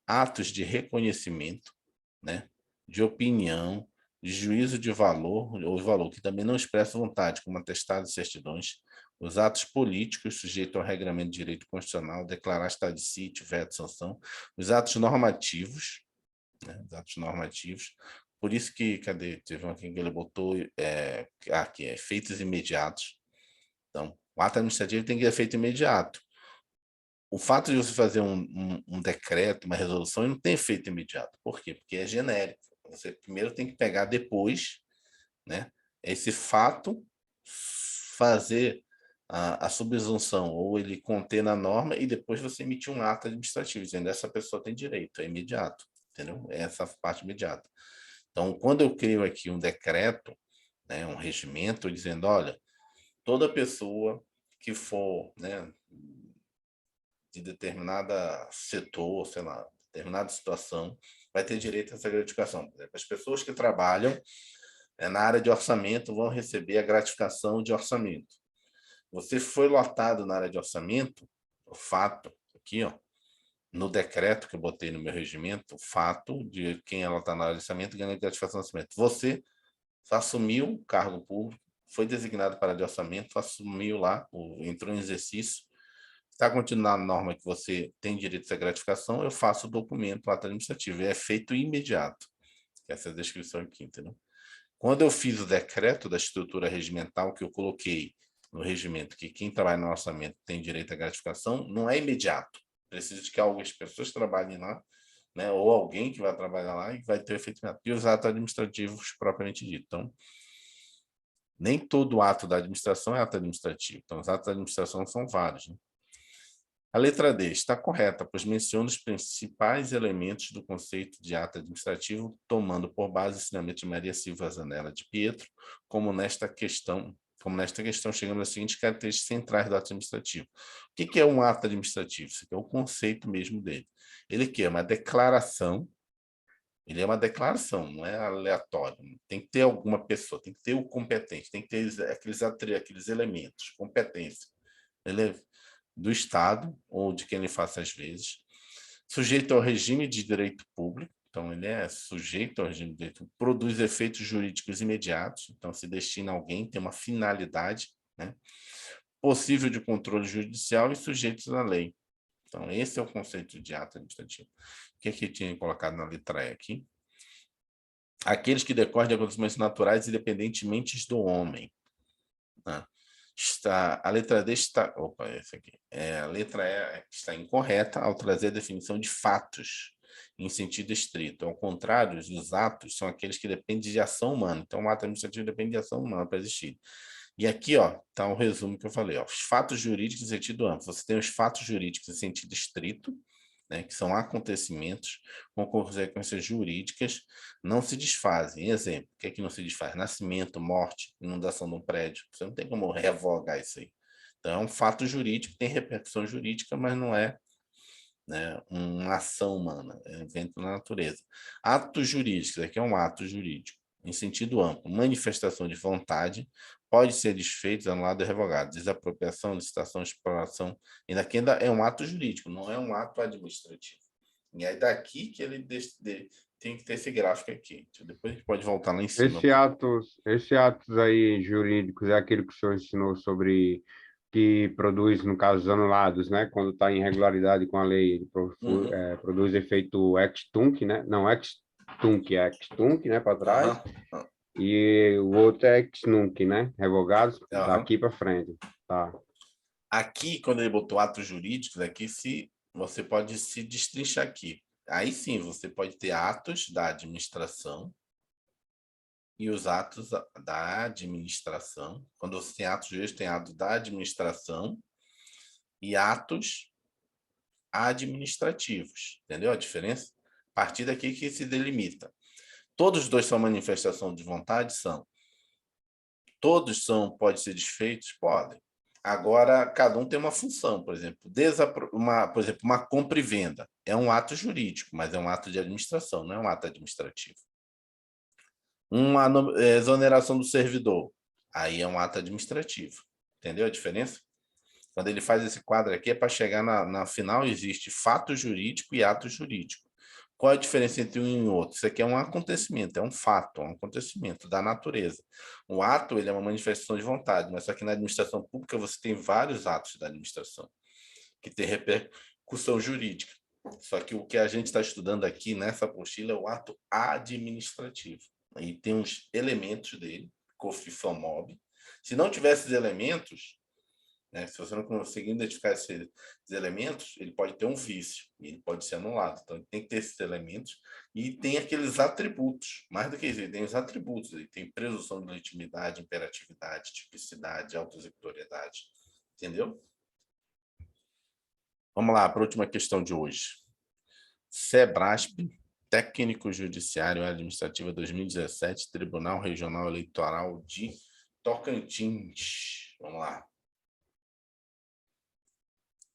atos de reconhecimento, né, de opinião, de juízo de valor, ou valor que também não expressa vontade, como atestados e certidões, os atos políticos sujeitos ao regramento de direito constitucional, declarar estado de sítio, veto, sanção, os atos normativos, né, os atos normativos, por isso que, cadê? Teve um aqui que ele botou, aqui, efeitos imediatos. Então, o ato administrativo tem que ser efeito imediato. O fato de você fazer um decreto, uma resolução, ele não tem efeito imediato. Por quê? Porque é genérico. Você primeiro tem que pegar depois, né, esse fato, fazer a subsunção, ou ele conter na norma, e depois você emitir um ato administrativo, dizendo que essa pessoa tem direito, é imediato, entendeu? É essa parte imediata. Então, quando eu crio aqui um decreto, né, um regimento, dizendo, olha, toda pessoa que for, né, de determinada setor, sei lá, determinada situação, vai ter direito a essa gratificação. Por exemplo, as pessoas que trabalham na área de orçamento vão receber a gratificação de orçamento. Você foi lotado na área de orçamento, o fato, aqui, ó, no decreto que eu botei no meu regimento, o fato de quem é lotado na área de orçamento ganha gratificação de orçamento. Você assumiu o cargo público, foi designado para a área de orçamento, assumiu lá, entrou em exercício, está continuando a norma que você tem direito a essa gratificação, eu faço o documento, o ato administrativo, e é feito imediato. Essa é a descrição aqui, entendeu? Quando eu fiz o decreto da estrutura regimental, que eu coloquei no regimento que quem trabalha no orçamento tem direito à gratificação, não é imediato. Precisa de que algumas pessoas trabalhem lá, né, ou alguém que vai trabalhar lá e vai ter efeito imediato. E os atos administrativos propriamente dito. Então, nem todo ato da administração é ato administrativo. Então, os atos da administração são vários, né? A letra D está correta, pois menciona os principais elementos do conceito de ato administrativo, tomando por base o ensinamento de Maria Silva Zanella de Pietro, como nesta questão chegamos às seguintes características centrais do ato administrativo. O que é um ato administrativo? Isso aqui é o conceito mesmo dele. Ele que é uma declaração, ele é uma declaração, não é aleatório. Tem que ter alguma pessoa, tem que ter o competente, tem que ter aqueles elementos, competência. Ele é do Estado, ou de quem ele faça às vezes, sujeito ao regime de direito público, então ele é sujeito ao regime de direito público, produz efeitos jurídicos imediatos, então se destina a alguém, tem uma finalidade, né? Possível de controle judicial e sujeitos à lei. Então esse é o conceito de ato administrativo. O que é que tinha colocado na letra E aqui? Aqueles que decorrem de acontecimentos naturais independentemente do homem. A letra D está... Opa, esse aqui. A letra E está incorreta ao trazer a definição de fatos em sentido estrito. Ao contrário, os atos são aqueles que dependem de ação humana. Então, o ato administrativo depende de ação humana para existir. E aqui está o resumo que eu falei. Os fatos jurídicos em sentido amplo. Você tem os fatos jurídicos em sentido estrito, né, que são acontecimentos com consequências jurídicas, não se desfazem. Exemplo, o que é que não se desfaz? Nascimento, morte, inundação de um prédio. Você não tem como revogar isso aí. Então, é um fato jurídico, tem repercussão jurídica, mas não é, né, uma ação humana, é um evento na natureza. Atos jurídicos, aqui é um ato jurídico, em sentido amplo. Manifestação de vontade pode ser desfeito, anulado e revogado. Desapropriação, licitação, exploração, ainda é um ato jurídico, não é um ato administrativo. E é daqui que ele tem que ter esse gráfico aqui. Depois a gente pode voltar lá em cima. Esse atos aí jurídicos é aquele que o senhor ensinou sobre que produz, no caso, os anulados, né? Quando está em irregularidade com a lei, ele produz efeito ex-tunc, né? Não, ex-tunc, é ex-tunc, né? Para trás. E o outro é ex-nunc, né? Revogados daqui para frente. Tá. Aqui, quando ele botou atos jurídicos, aqui você pode se destrinchar aqui. Aí sim, você pode ter atos da administração e os atos da administração. Quando você tem atos jurídicos, tem atos da administração e atos administrativos. Entendeu a diferença? A partir daqui que se delimita. Todos os dois são manifestação de vontade? São. Todos podem ser desfeitos? Podem. Agora, cada um tem uma função, por exemplo, uma compra e venda. É um ato jurídico, mas é um ato de administração, não é um ato administrativo. Uma exoneração do servidor, aí é um ato administrativo. Entendeu a diferença? Quando ele faz esse quadro aqui, é para chegar na final, existe fato jurídico e ato jurídico. Qual a diferença entre um e outro? Isso aqui é um acontecimento, é um fato, um acontecimento da natureza. O ato, ele é uma manifestação de vontade, mas só que na administração pública você tem vários atos da administração que tem repercussão jurídica. Só que o que a gente está estudando aqui nessa apostila é o ato administrativo. E tem os elementos dele, COFIFAMOB. Se não tivesse esses elementos, né, se você não conseguir identificar esses elementos, ele pode ter um vício, e ele pode ser anulado. Então, ele tem que ter esses elementos e tem aqueles atributos. Mais do que isso, ele tem os atributos. Ele tem presunção de legitimidade, imperatividade, tipicidade, autoexecutoriedade. Entendeu? Vamos lá para a última questão de hoje. SEBRASP, Técnico Judiciário Administrativo 2017, Tribunal Regional Eleitoral de Tocantins. Vamos lá.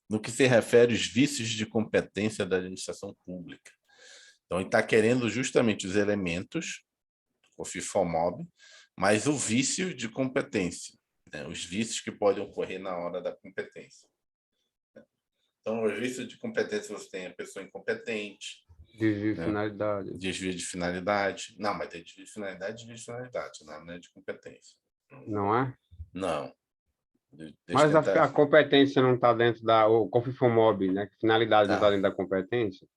No que se refere aos vícios de competência da administração pública. Então, ele está querendo justamente os elementos, o FIFOMOB, mas o vício de competência, né? Os vícios que podem ocorrer na hora da competência. Então, os vícios de competência, você tem a pessoa incompetente. Desvio de finalidade. Desvio de finalidade. Não, mas tem desvio de finalidade, não é de competência. Não é? Não. Mas a competência não está dentro o COFIFOMOB, né? Finalidade não está dentro da competência?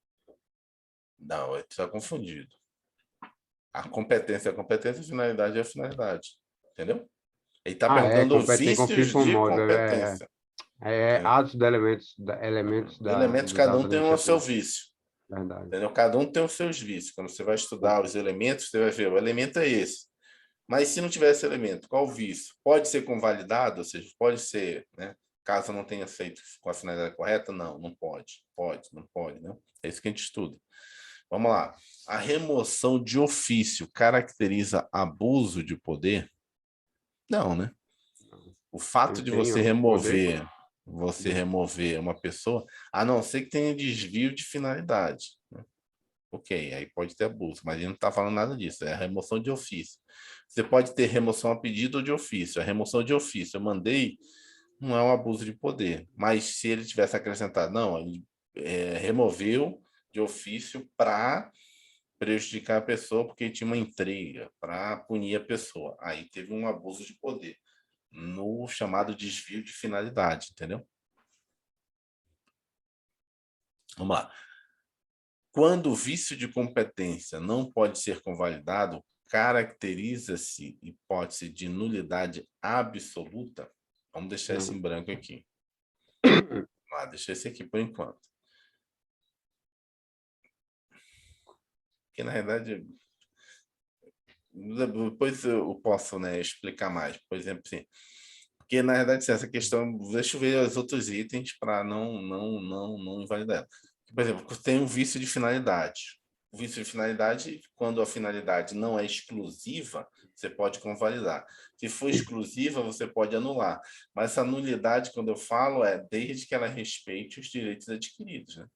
Não, ele está confundido. A competência é a competência, a finalidade é a finalidade. Entendeu? Ele está perguntando vícios de competência. Atos de elementos elementos, cada um tem o seu vício. Verdade. Entendeu? Cada um tem os seus vícios. Quando você vai estudar os elementos, você vai ver, o elemento é esse. Mas se não tiver esse elemento, qual o vício? Pode ser convalidado, ou seja, pode ser, né, caso não tenha feito com a finalidade correta, não pode. Pode, não pode, né? É isso que a gente estuda. Vamos lá. A remoção de ofício caracteriza abuso de poder? Não, né? O fato de você Empenho, poder. remover uma pessoa, a não ser que tenha desvio de finalidade, né? Ok, aí pode ter abuso, mas ele não está falando nada disso, é a remoção de ofício. Você pode ter remoção a pedido ou de ofício. A remoção de ofício, eu mandei, não é um abuso de poder, mas se ele tivesse acrescentado, não, ele removeu de ofício para prejudicar a pessoa porque tinha uma intriga, para punir a pessoa. Aí teve um abuso de poder, no chamado desvio de finalidade, entendeu? Vamos lá. Quando o vício de competência não pode ser convalidado, caracteriza-se hipótese de nulidade absoluta? Vamos deixar isso em branco aqui. Deixa esse aqui por enquanto. Porque, na realidade, depois eu posso, né, explicar mais. Por exemplo, assim, porque, na verdade, essa questão... Deixa eu ver os outros itens para não invalidar. Por exemplo, tem um vício de finalidade. O vício de finalidade, quando a finalidade não é exclusiva, você pode convalidar. Se for exclusiva, você pode anular. Mas essa nulidade, quando eu falo, é desde que ela respeite os direitos adquiridos, né?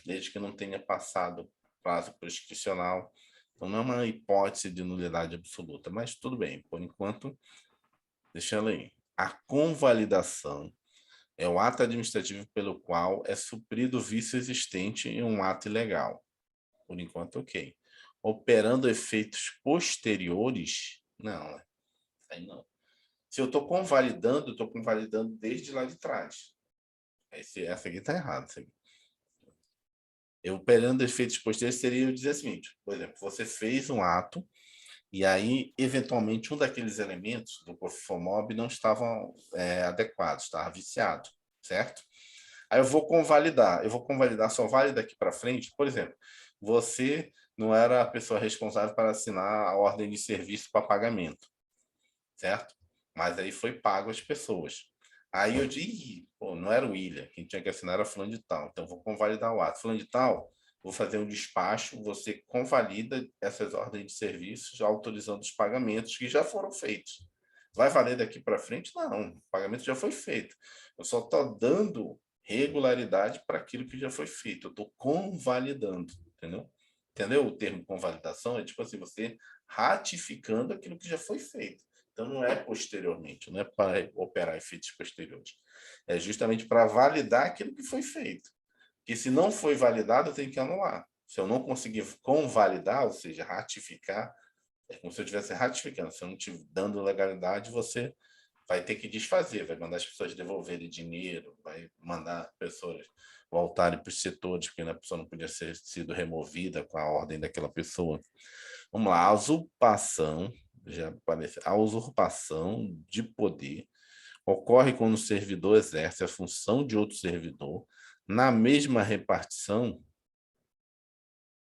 Desde que não tenha passado prazo prescricional. Então, não é uma hipótese de nulidade absoluta, mas tudo bem. Por enquanto, deixa ela aí. A convalidação é o ato administrativo pelo qual é suprido o vício existente em um ato ilegal. Por enquanto, ok. Operando efeitos posteriores, não. Aí não. Se eu estou convalidando, eu estou convalidando desde lá de trás. Essa aqui está errada. Eu operando efeitos posteriores seria eu dizer o seguinte, por exemplo, você fez um ato e aí, eventualmente, um daqueles elementos do Conformob não estavam adequados, estava viciado, certo? Aí eu vou convalidar, só vale daqui para frente, por exemplo, você não era a pessoa responsável para assinar a ordem de serviço para pagamento, certo? Mas aí foi pago as pessoas. Aí eu digo, pô, não era o William, quem tinha que assinar era fulano de tal, então vou convalidar o ato. Fulano de tal, vou fazer um despacho, você convalida essas ordens de serviços, autorizando os pagamentos que já foram feitos. Vai valer daqui para frente? Não, o pagamento já foi feito. Eu só estou dando regularidade para aquilo que já foi feito. Eu estou convalidando, entendeu? Entendeu? O termo convalidação é tipo assim, você ratificando aquilo que já foi feito. Então, não é posteriormente, não é para operar efeitos posteriores. É justamente para validar aquilo que foi feito. Que se não foi validado, eu tenho que anular. Se eu não conseguir convalidar, ou seja, ratificar, é como se eu estivesse ratificando. Se eu não estiver dando legalidade, você vai ter que desfazer, vai mandar as pessoas devolverem dinheiro, vai mandar pessoas voltarem para os setores, porque a pessoa não podia ter sido removida com a ordem daquela pessoa. Vamos lá, a usurpação, já aparece, a usurpação de poder ocorre quando o servidor exerce a função de outro servidor na mesma repartição?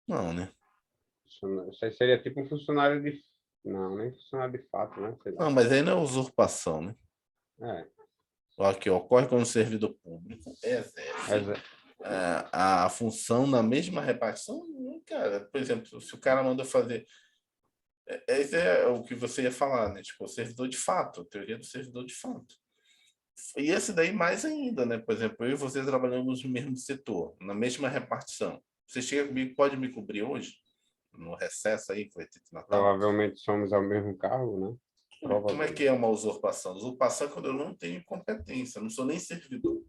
Não, né? Isso aí seria tipo um funcionário de... Não, nem funcionário de fato, né? Sei lá. Não, mas aí não é usurpação, né? É. Aqui, ocorre quando o servidor público exerce a função na mesma repartição. Cara, por exemplo, se o cara manda fazer... Esse é o que você ia falar, né? Tipo, o servidor de fato, a teoria do servidor de fato. E esse daí mais ainda, né? Por exemplo, eu e você trabalhamos no mesmo setor, na mesma repartição. Você chega comigo, pode me cobrir hoje? No recesso aí, que vai ter de Natal? Provavelmente somos ao mesmo cargo, né? Como é Provavelmente. que é uma usurpação? Usurpação é quando eu não tenho competência, eu não sou nem servidor.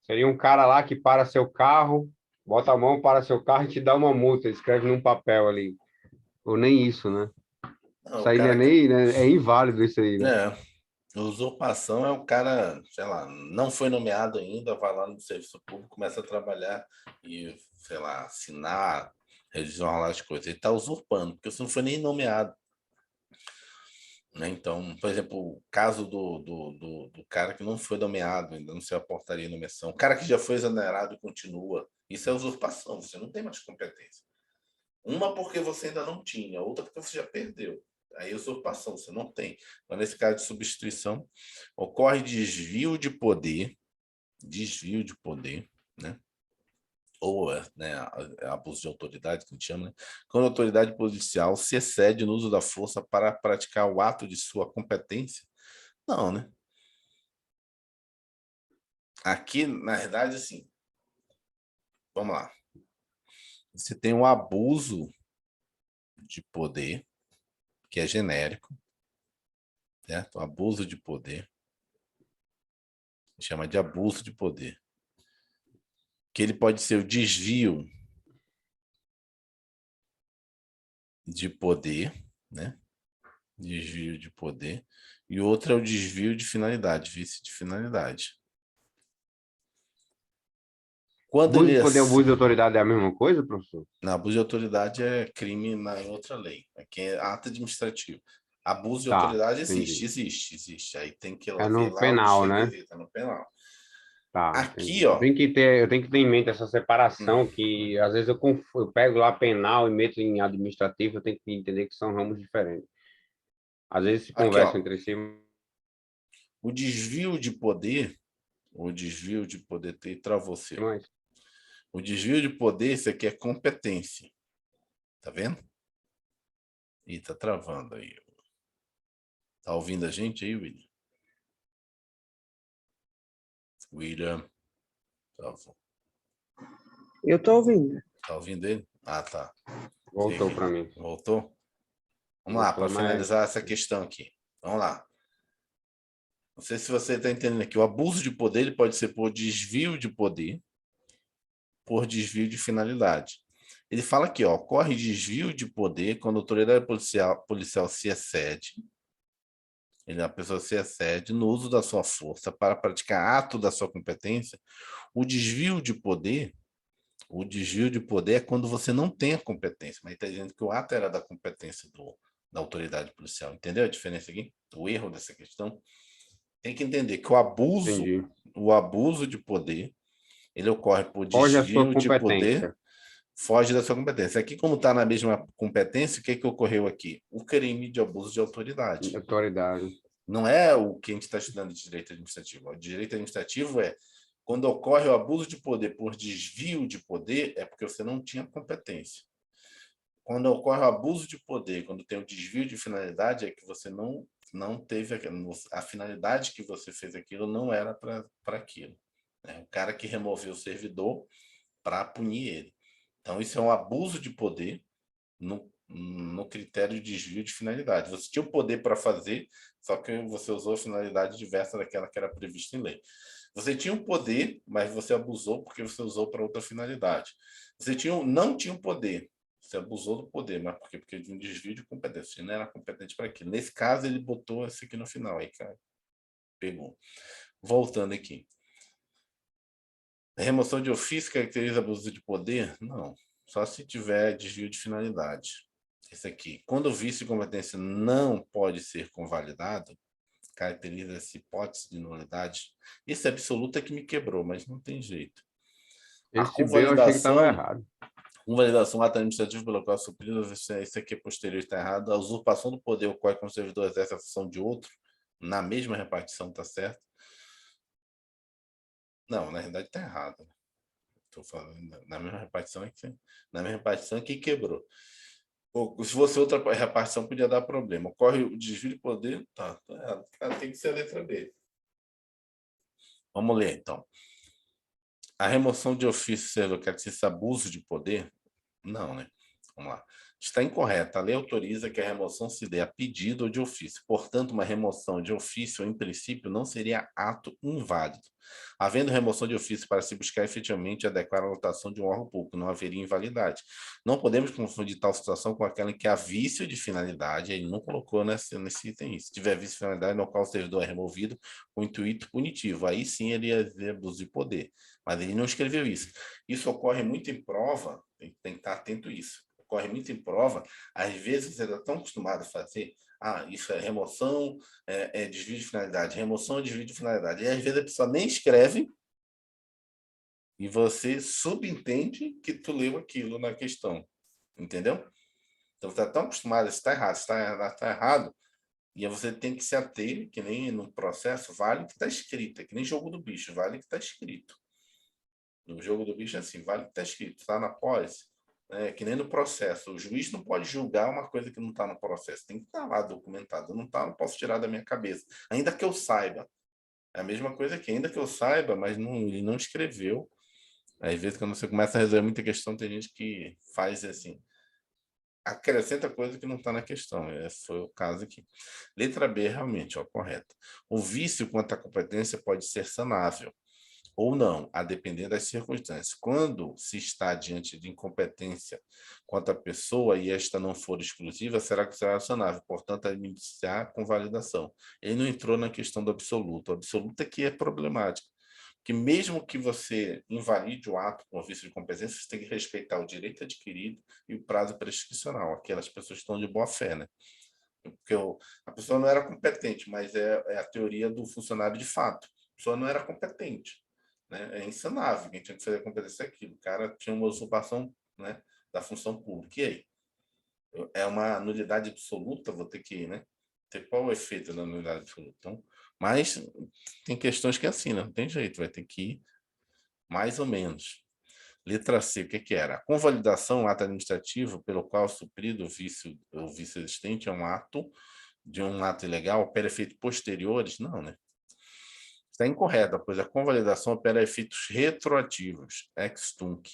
Seria um cara lá que para seu carro, bota a mão para seu carro e te dá uma multa, escreve num papel ali. Ou nem isso, né? Não, Isso o aí não é cara que... nem, né? É inválido isso aí, né? Usurpação é o cara, sei lá, não foi nomeado ainda, vai lá no serviço público, começa a trabalhar e, sei lá, assinar, desenrolar as coisas. Ele está usurpando, porque você não foi nem nomeado. Né? Então, por exemplo, o caso do cara que não foi nomeado, ainda não saiu a portaria de nomeação, o cara que já foi exonerado e continua, isso é usurpação, você não tem mais competência. Uma porque você ainda não tinha, outra porque você já perdeu. Aí usurpação, você não tem. Então, nesse caso de substituição, ocorre desvio de poder, né? Ou né, abuso de autoridade, que a gente chama, né? Quando a autoridade policial se excede no uso da força para praticar o ato de sua competência. Não, né? Aqui, na verdade, assim, vamos lá. Você tem um abuso de poder, que é genérico, certo? O abuso de poder, chama de abuso de poder, que ele pode ser o desvio de poder, né? Desvio de poder, e outro é o desvio de finalidade, vício de finalidade. Quando Abuso ele de é... poder e abuso de autoridade é a mesma coisa, professor? Na abuso de autoridade é crime na outra lei, aqui é ato administrativo. Abuso de Tá, autoridade entendi. existe. Aí tem que É ver no lá os penal, né? requisitos, no penal. Tá, Aqui, entendi. ó. Eu tenho que ter em mente essa separação, que às vezes eu pego lá penal e meto em administrativo, eu tenho que entender que são ramos diferentes. Às vezes se Aqui, conversam ó. entre si, O desvio de poder travou você. mas O desvio de poder, isso aqui é competência. Tá vendo? Ih, tá travando aí. Tá ouvindo a gente aí, William? William, travou. Eu tô ouvindo. Tá ouvindo ele? Ah, tá. voltou para mim. Voltou? Vamos lá, Voltou, para mas finalizar essa questão aqui. Vamos lá. Não sei se você está entendendo aqui. O abuso de poder ele pode ser por desvio de poder, por desvio de finalidade. Ele fala aqui, ó, ocorre desvio de poder quando a autoridade policial se excede, a pessoa se excede no uso da sua força para praticar ato da sua competência. O desvio de poder é quando você não tem a competência, mas está dizendo que o ato era da competência da autoridade policial. Entendeu a diferença aqui? O erro dessa questão? Tem que entender que entendi. o abuso de poder, ele ocorre por Foge a sua desvio de poder, competência, foge da sua competência. Aqui, como está na mesma competência, o que ocorreu aqui? O crime de abuso de autoridade. autoridade. Não é o que a gente está estudando de direito administrativo. O direito administrativo é quando ocorre o abuso de poder por desvio de poder, é porque você não tinha competência. Quando ocorre o abuso de poder, quando tem o desvio de finalidade, é que você não teve a finalidade que você fez aquilo não era para aquilo. Né? O cara que removeu o servidor para punir ele. Então, isso é um abuso de poder no critério de desvio de finalidade. Você tinha o poder para fazer, só que você usou a finalidade diversa daquela que era prevista em lei. Você tinha o poder, mas você abusou porque você usou para outra finalidade. Você não tinha o poder, você abusou do poder, mas por quê? Porque de um desvio de competência. Você não era competente para aquilo. Nesse caso, ele botou esse aqui no final. Aí, cara, pegou. Voltando aqui. A remoção de ofício caracteriza abuso de poder? Não. Só se tiver desvio de finalidade. Esse aqui. Quando o vício de competência não pode ser convalidado, caracteriza essa hipótese de nulidade. Esse absoluto é que me quebrou, mas não tem jeito. A Esse B eu achei que estava errado. convalidação ato administrativo pelo qual suprido, esse aqui é posterior, está errado. A usurpação do poder ocorre quando o servidor exerce a função de outro, na mesma repartição, está certo? Não, na verdade está errado. Estou falando, na mesma repartição é que quebrou. Se fosse outra repartição, podia dar problema. Ocorre o desvio de poder, tá errado. Tem que ser a letra B. Vamos ler, então. A remoção de ofício servidor caracteriza abuso de poder? Não, né? Vamos lá. Está incorreta. A lei autoriza que a remoção se dê a pedido ou de ofício. Portanto, uma remoção de ofício, em princípio, não seria ato inválido. Havendo remoção de ofício para se buscar efetivamente adequar a lotação de um órgão público, não haveria invalidade. Não podemos confundir tal situação com aquela em que há vício de finalidade, ele não colocou nesse item isso. Se tiver vício de finalidade, no qual o servidor é removido com intuito punitivo, aí sim ele ia ter abuso de poder. Mas ele não escreveu isso. Isso ocorre muito em prova, tem que estar atento a isso. Ocorre muito em prova, às vezes você está tão acostumado a fazer, isso é remoção, é desvio de finalidade, remoção é desvio de finalidade. E às vezes a pessoa nem escreve e você subentende que tu leu aquilo na questão. Entendeu? Então, você está tão acostumado, isso está errado, está errado, e aí você tem que se ater, que nem no processo, vale o que está escrito, é que nem jogo do bicho, vale o que está escrito. No jogo do bicho é assim, vale o que está escrito, está na pós, que nem no processo. O juiz não pode julgar uma coisa que não está no processo, tem que estar lá documentado. Não está, não posso tirar da minha cabeça, ainda que eu saiba. É a mesma coisa aqui, ainda que eu saiba, mas não, ele não escreveu. Às vezes, quando você começa a resolver muita questão, tem gente que faz assim, acrescenta coisa que não está na questão. Esse foi o caso aqui. Letra B, realmente, ó, correto. O vício quanto à competência pode ser sanável ou não, a depender das circunstâncias. Quando se está diante de incompetência quanto à pessoa e esta não for exclusiva, será considerada sanável, portanto, iniciar com validação. Ele não entrou na questão do absoluto. O absoluto é que é problemático. Que mesmo que você invalide o ato com vício de competência, você tem que respeitar o direito adquirido e o prazo prescricional. Aquelas pessoas estão de boa fé, né? Porque a pessoa não era competente, mas é a teoria do funcionário de fato. A pessoa não era competente, né? É insanável. Quem tinha que fazer a competência é aquilo. O cara tinha uma usurpação, né, da função pública. E aí? É uma nulidade absoluta? Vou ter que, né, ter qual o efeito da nulidade absoluta? Então, mas tem questões que é assim, né? Não tem jeito, vai ter que ir mais ou menos. Letra C, o que era? A convalidação, ato administrativo pelo qual suprido o vício existente é um ato de um ato ilegal, opera efeitos posteriores? Não, né? Está incorreta, pois a convalidação opera efeitos retroativos, ex tunc.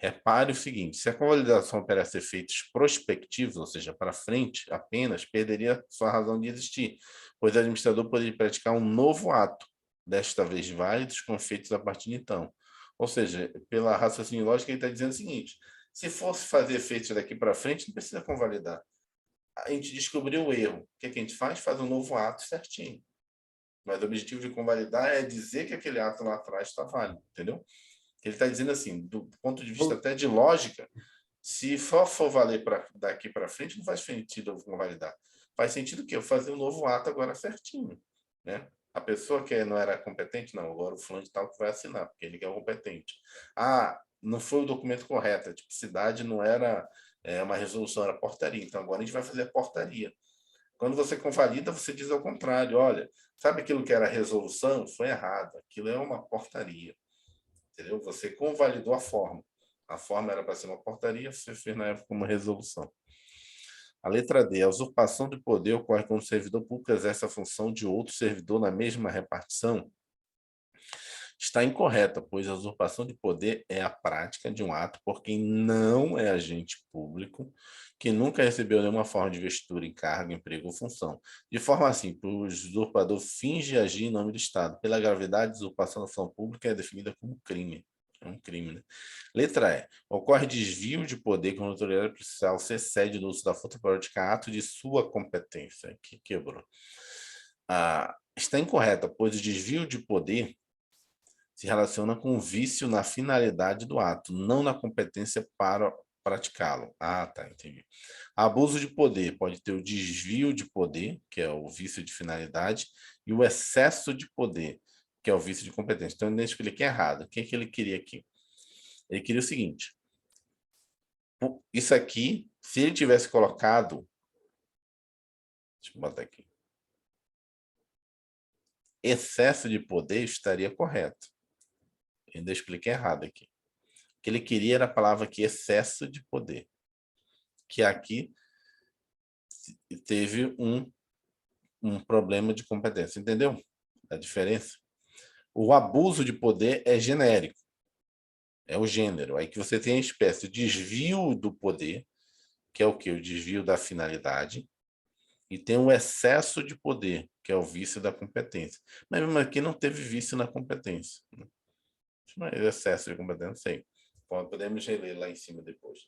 Repare o seguinte, se a convalidação operasse efeitos prospectivos, ou seja, para frente apenas, perderia sua razão de existir, pois o administrador poderia praticar um novo ato, desta vez válidos, com efeitos a partir de então. Ou seja, pela raciocínio lógico, ele está dizendo o seguinte, se fosse fazer efeitos daqui para frente, não precisa convalidar. A gente descobriu o erro. O que a gente faz? Faz um novo ato certinho. Mas o objetivo de convalidar é dizer que aquele ato lá atrás está válido, entendeu? Ele está dizendo assim, do ponto de vista até de lógica, se for valer daqui para frente, não faz sentido eu convalidar. Faz sentido que eu fazer um novo ato agora certinho, né? A pessoa que não era competente, não, agora o fulano de tal que vai assinar, porque ele é o competente. Ah, não foi o documento correto, a tipicidade não era uma resolução, era portaria. Então agora a gente vai fazer a portaria. Quando você convalida, você diz ao contrário, olha, sabe aquilo que era resolução? Foi errado, aquilo é uma portaria, entendeu? Você convalidou a forma. A forma era para ser uma portaria, você fez na época uma resolução. A letra D, a usurpação de poder ocorre quando o servidor público exerce a função de outro servidor na mesma repartição. Está incorreta, pois a usurpação de poder é a prática de um ato por quem não é agente público, que nunca recebeu nenhuma forma de investidura em cargo, emprego ou função. De forma assim, o usurpador finge agir em nome do Estado. Pela gravidade, a usurpação da função pública é definida como crime. É um crime, né? Letra E. Ocorre desvio de poder quando a autoridade policial se excede no uso da força para praticar ato de sua competência. Aqui quebrou. Está incorreta, pois o desvio de poder se relaciona com o vício na finalidade do ato, não na competência para praticá-lo. Ah, tá, entendi. Abuso de poder pode ter o desvio de poder, que é o vício de finalidade, e o excesso de poder, que é o vício de competência. Então, eu expliquei errado. O que ele queria aqui? Ele queria o seguinte, isso aqui, se ele tivesse colocado, deixa eu botar aqui, excesso de poder estaria correto. Eu ainda expliquei errado aqui. O que ele queria era a palavra aqui, excesso de poder. Que aqui teve um problema de competência. Entendeu a diferença? O abuso de poder é genérico. É o gênero. Aí que você tem a espécie de desvio do poder, que é o quê? O desvio da finalidade. E tem o excesso de poder, que é o vício da competência. Mas mesmo aqui não teve vício na competência. Mas excesso de competência, não sei. Podemos reler lá em cima depois.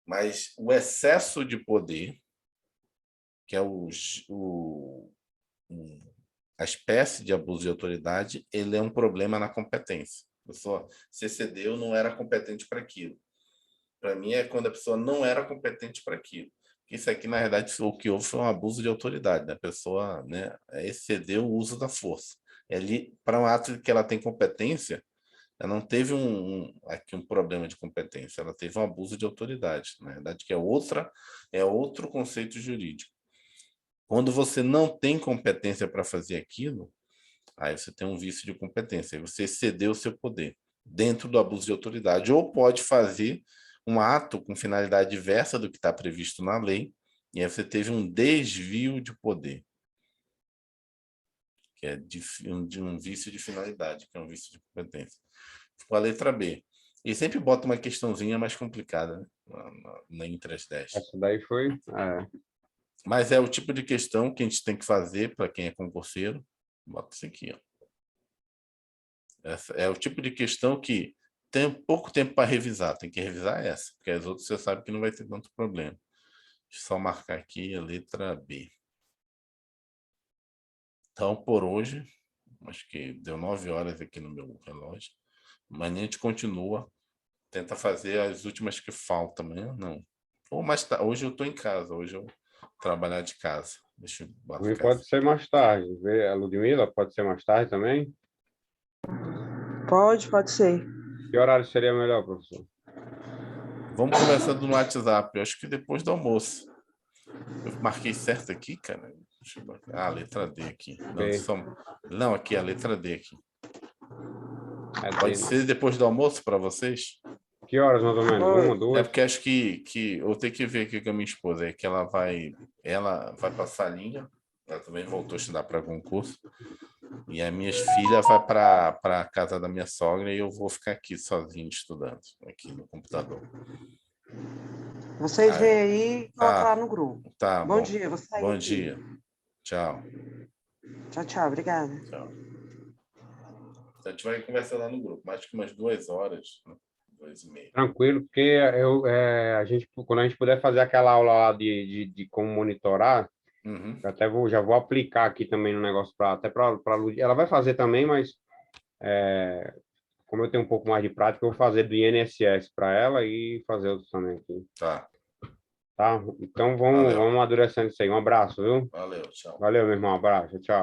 Mas o excesso de poder, que é a espécie de abuso de autoridade, ele é um problema na competência. A pessoa se excedeu, não era competente para aquilo. Para mim, é quando a pessoa não era competente para aquilo. Isso aqui, na verdade, o que houve foi um abuso de autoridade. Né? A pessoa, né, excedeu o uso da força. Ali, para um ato que ela tem competência, ela não teve aqui um problema de competência, ela teve um abuso de autoridade, na verdade, que é outro conceito jurídico. Quando você não tem competência para fazer aquilo, aí você tem um vício de competência, aí você excedeu o seu poder dentro do abuso de autoridade, ou pode fazer um ato com finalidade diversa do que está previsto na lei, e aí você teve um desvio de poder, que é de um vício de finalidade, que é um vício de competência. Ficou a letra B. E sempre bota uma questãozinha mais complicada, né? na entre as 10. Essa daí foi... Mas é o tipo de questão que a gente tem que fazer para quem é concurseiro. Bota isso aqui, ó. Essa é o tipo de questão que tem pouco tempo para revisar. Tem que revisar essa, porque as outras você sabe que não vai ter tanto problema. Deixa eu só marcar aqui a letra B. Então, por hoje, acho que deu 9 horas aqui no meu relógio. Amanhã a gente continua. Tenta fazer as últimas que faltam. Amanhã não. Ou mais tarde. Hoje eu estou em casa. Hoje eu vou trabalhar de casa. Deixa eu Também marcar. pode ser mais tarde. Vê a Ludmila, pode ser mais tarde também? Pode ser. Que horário seria melhor, professor? Vamos conversando no WhatsApp. Eu acho que depois do almoço. Eu marquei certo aqui, cara. Deixa eu marcar. Ah, letra D aqui. B. Não, aqui, a letra D aqui. É Pode D, né? ser depois do almoço para vocês? Que horas, mais ou menos? Uma, Oi. É duas? porque acho que eu tenho que ver aqui com a minha esposa, é que ela vai passar a linha, ela também voltou a estudar para concurso, e as minhas filhas vai para a casa da minha sogra e eu vou ficar aqui sozinho estudando, aqui no computador. Vocês veem aí e colocam lá Tá, no grupo. tá Bom bom. dia, vou sair Bom aqui. dia. Tchau. Tchau, obrigada. Tchau. A gente vai conversar lá no grupo, mais que umas 2 horas, né? 2h30. Tranquilo, porque quando a gente puder fazer aquela aula lá de como monitorar, Uhum. eu até já vou aplicar aqui também no negócio até para ela vai fazer também, mas como eu tenho um pouco mais de prática, eu vou fazer do INSS para ela e fazer outros também aqui, Tá, tá? Então vamos valeu. amadurecendo isso aí. Um abraço, viu? Valeu, tchau. Valeu, meu irmão. Um abraço. Tchau.